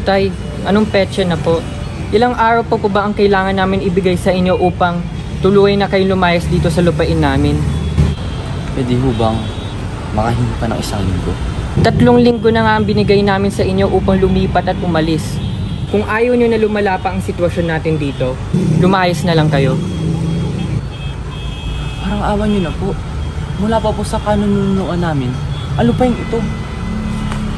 Tay, anong petsa na po? Ilang araw pa po ba ang kailangan namin ibigay sa inyo upang tuluyan na kayong lumayas dito sa lupain namin? Pwede ho bang makahingi pa ng 1 linggo? 3 linggo na nga ang binigay namin sa inyo upang lumipat at umalis. Kung ayaw nyo na lumala pa ang sitwasyon natin dito, lumayas na lang kayo. Parang awan nyo na po. Mula pa po sa kanununuan namin, ano pa yung ito?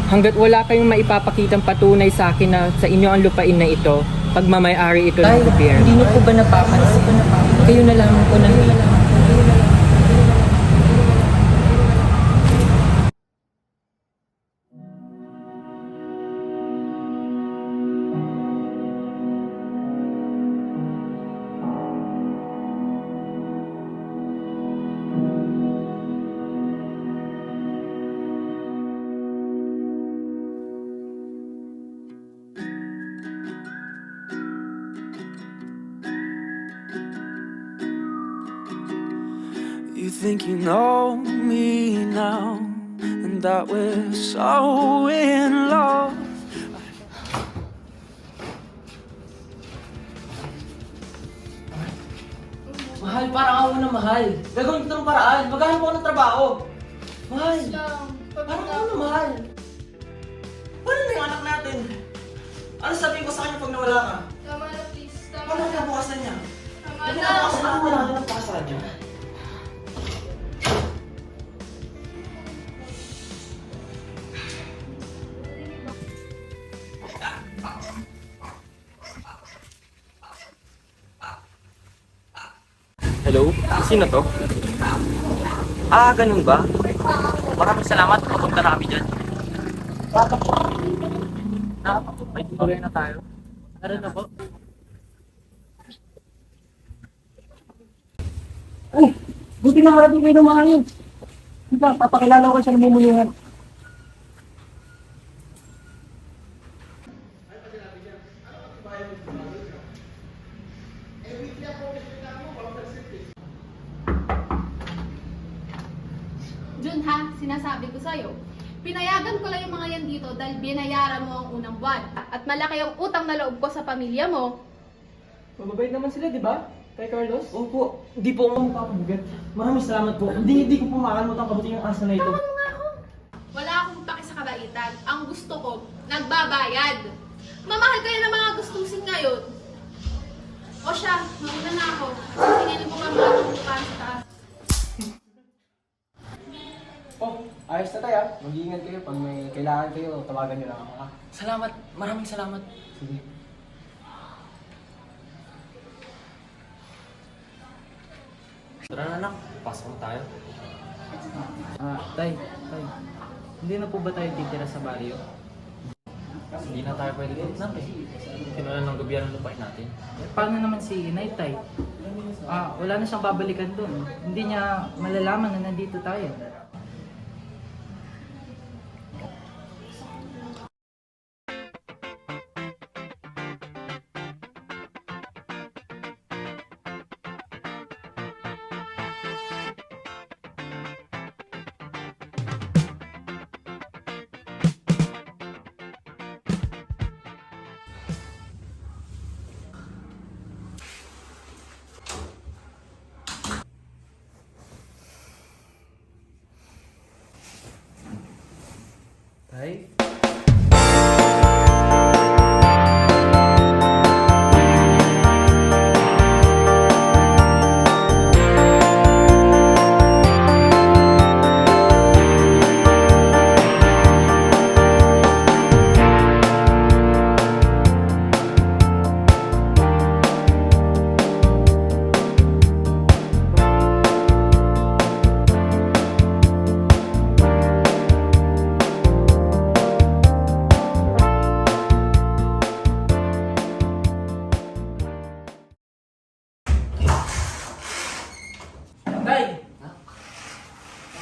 Hanggat wala kayong maipapakitang patunay sa akin na sa inyo ang lupain na ito, pagmamayari ito ng gobyerno. Hindi nyo po ba napapansin? Kayo na lamang po nakita. You think you know me now, and that we're so in love. Mahal, parang ako na mahal. Gagawin ko ng paraan. Maghanap ako ng trabaho. Mahal, parang ako na mahal. Paano na yung anak natin? Ano sabihin ko sa kanya pag nawala ka? Tama na, please. Tama Paano na. kinabukasan niya? Tama Hindi na. nabukasan ako, wala ka ng pasa niya. Hello? Sino to? Ganun ba? Maraming salamat. Papunta na kami dyan. May tuloy na tayo. Tara na po. Ay, buti na harating kayo ng mga yun. Diba, papakilala ko sa namumulungan. Jun ha, sinasabi ko sa'yo. Pinayagan ko lang yung mga yan dito dahil binayaran mo ang unang buwan. At malaki ang utang na loob ko sa pamilya mo. Mababait naman sila, di ba? Kay Carlos? Opo, hindi po ako mapapabugat. Maraming salamat po. Hindi ko po makakalimutan kabuti yung asa na ito. Tawan mo nga ako. Wala akong paki sa kabaitan. Ang gusto ko, nagbabayad. Mamahal kayo ng mga gustong ngayon. O siya, mauna na ako. Sisingilin ko pa mga tumutukan sa taas. Oh, ayos na tayo. Mag-iingat kayo. Pag may kailangan kayo, tawagan nyo lang ako ha. Salamat, maraming salamat. Sige. Tara na anak, pasok na tayo. Tay. Hindi na po ba tayo titira sa baryo? Hindi na tayo pwede mag-snap eh. Kinuha ng gobyerno lupain natin. Paano naman si Inay, Tay? Wala na siyang babalikan doon. Hindi niya malalaman na nandito tayo. Tay?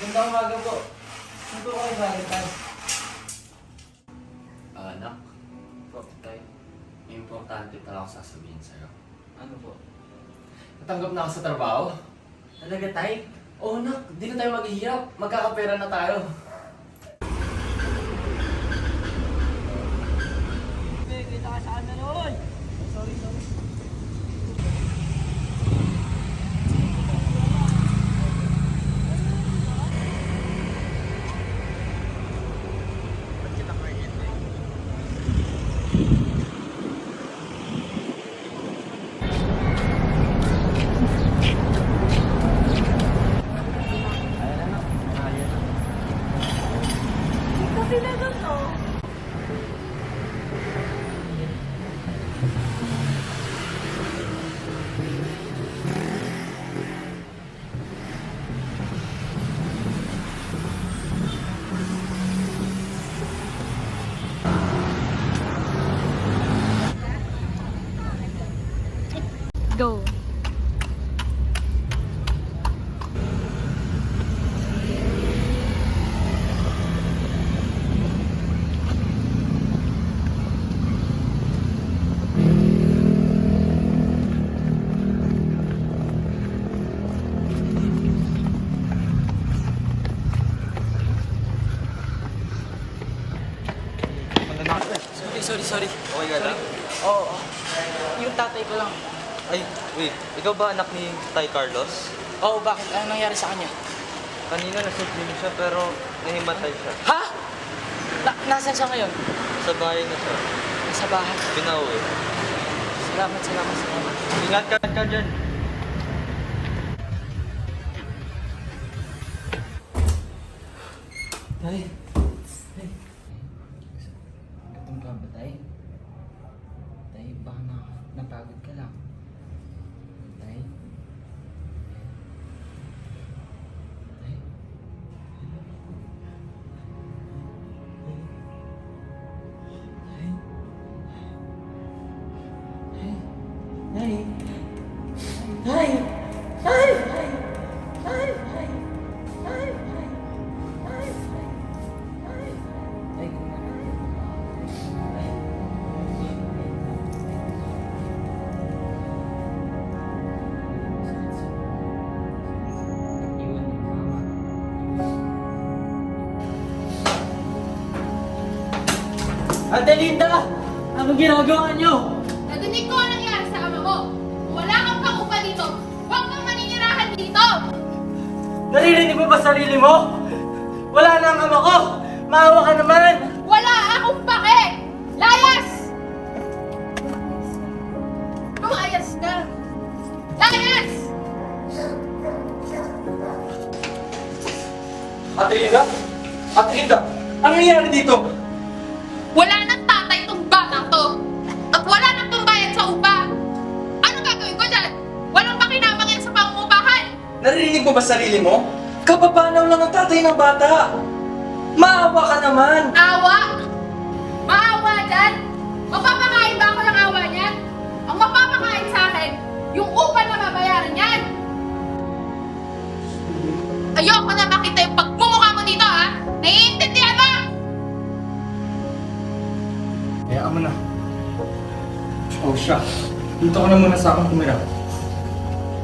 Magandang umaga po. Saan po kayo galing tayo? Anak, Tay, may importante pala ako sasabihin sa'yo. Ano po? Natanggap na ako sa trabaho. Talaga tay? Oo nak, di na tayo maghihirap. Magkakapera na tayo. Hindi, Go. Sorry. Okay ka lang? Oo. Yung tatay ko lang. Ay, wait. Ikaw ba anak ni Tay Carlos? Oo, bakit? Ano nangyari sa kanya? Kanina nasublim siya pero nahimatay siya. Ha? Nasaan siya ngayon? Sa bahay na siya. Nasa bahay. Pinauwi. Salamat. Ingat ka dyan. Tay. Gutom ka ba, Tay? Tay, baka napagod ka lang. Tay? Tay? Ate Linda! Anong ginagawa niyo? Narinig ko ang nangyari sa ama mo. Kung wala kang pangupa dito, huwag kang maninirahan dito. Naririnig mo ba sarili mo? Wala na ang ama ko! Maawa ka naman! Wala akong pake! Layas! Lumayas ka! Layas! Ate Linda? Ate Linda! Ano nangyari dito? Wala nang tatay itong batang to. At wala nang pambayad sa upa. Ano gagawin ko dyan? Walang makinabang yan sa pangungupahan. Naririnig mo ba sarili mo? Kapapanaw lang ang tatay ng bata! Maawa ka naman! Awa? Maawa dyan? Mapapakain ba ako ng awa niyan? Ang mapapakain sa akin, yung upa na babayaran niyan. Ayoko na makita yung pagmumukha mo dito, ha? Naiintindihan ba? Hayaan mo na. Oh, siya. Dito ka na muna sa akin tumira.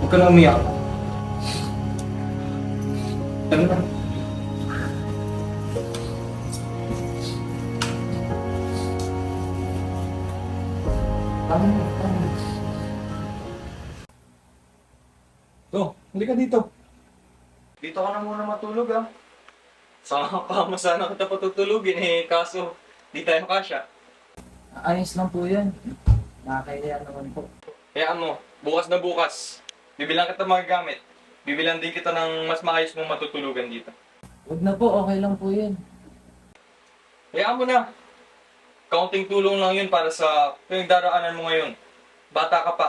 Huwag ka na umiyak. Ano na? To, halika dito. Dito ka na muna matulog, ah. Sama ka mo sana kita patutulugin kaso di tayo kasya. Ayos lang po yan. Nakakahiya naman po. Kaya mo, bukas na bukas, bibilang kita mga gamit. Bibilang din kita ng mas maayos mong matutulugan dito. Huwag na po, okay lang po yan. Kaya mo na. Kaunting tulong lang yun para sa pinagdaraanan mo ngayon. Bata ka pa.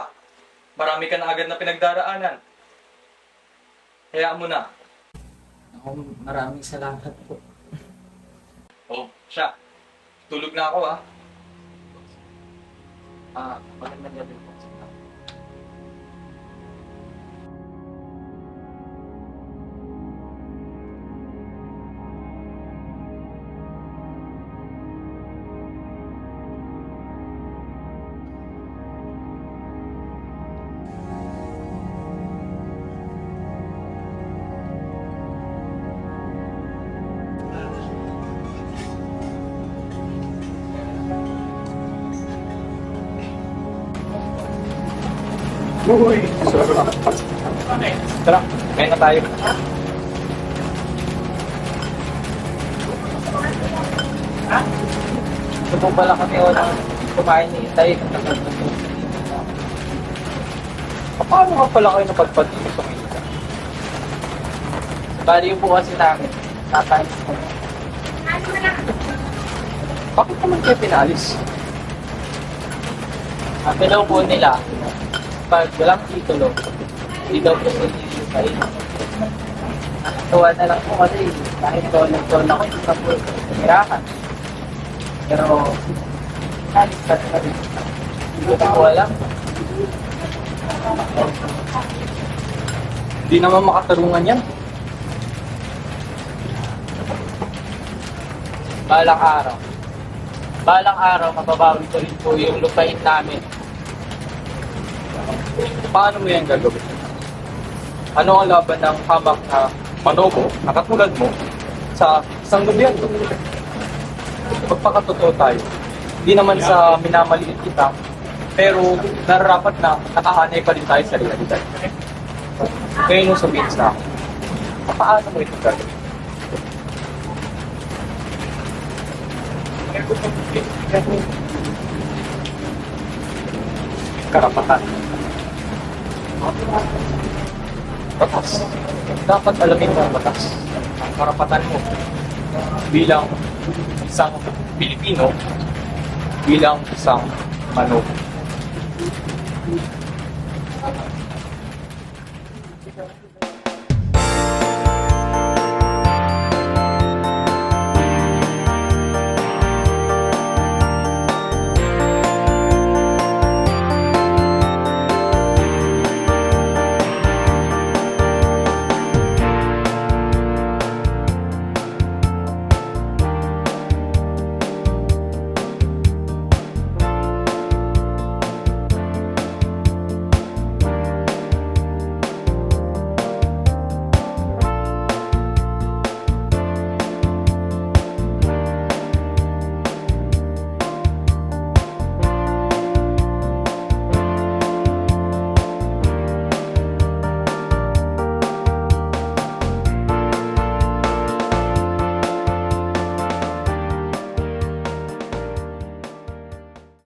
Marami ka na agad na pinagdaraanan. Kaya mo na. Ako, maraming salamat po. Oh, siya. Tulog na ako Magandang gabi po. Uy, sarap. Tara, kain na tayo. Ito po pala kami walang kumain ni Itay. Paano ka pala kayo napadpad dito sa Manila? Bali yung po kasi namin. Tatay. Bakit naman kayo pinalis? Sabi daw po nila, pag walang titulo, hindi daw po sa Itay. Tuwa na lang po kasi kahit doon ako, hindi pa po pumirahan. Pero, kahit pa rin. Hindi ko po alam. Hindi naman makatarungan yan. Balang araw, mababawi ko rin po yung lupain namin. Paano mo yan gagawin? Ano ang laban ng hamak na manobo na katulad mo sa isang gobyerno? Magpakatotoo tayo. Hindi naman sa minamaliit kita, pero nararapat na nakahanay pa rin tayo sa realidad. Kaya nung sabihin sa akin, paano mo ito gagawin? Karapatan. Batas. Dapat alamin mo ang batas. Ang karapatan mo bilang isang Pilipino, bilang isang Manobo.